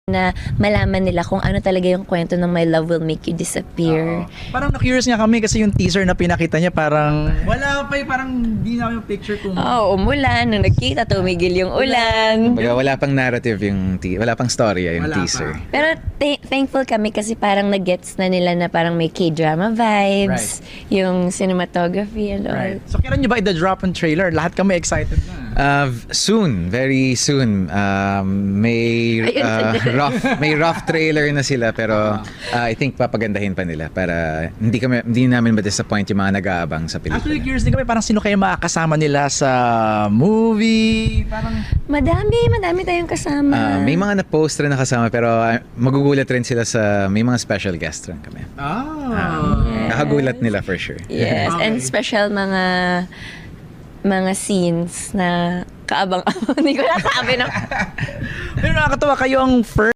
na malaman nila kung ano talaga yung kwento ng My Love Will Make You Disappear. Parang na-curious nga kami kasi yung teaser na pinakita niya parang wala pa parang di na yung picture kung Umulan. Nung nagkita, tumigil yung ulan. Wala pang narrative wala pang storya yung Wala teaser. pa. Pero thankful kami kasi parang nag-gets na nila na parang may K-drama vibes, yung cinematography and all. Right. So kailan niyo ba i-drop ang trailer? Lahat kami excited na. Soon, very soon. May rough trailer na sila pero I think papagandahin pa nila para hindi namin ma-disappoint yung mga nag-aabang sa Actually, pelikula. curious din kami parang sino kayo makakasama nila sa movie? Parang Madami tayong kasama. May mga na-post rin na kasama pero magugulat rin sila may mga special guest rin kami. Nakagulat nila for sure. Yes, and Okay. special mga scenes na kaabang-abang. Hindi ko nasabi na. pero nakakatawa kayo ang first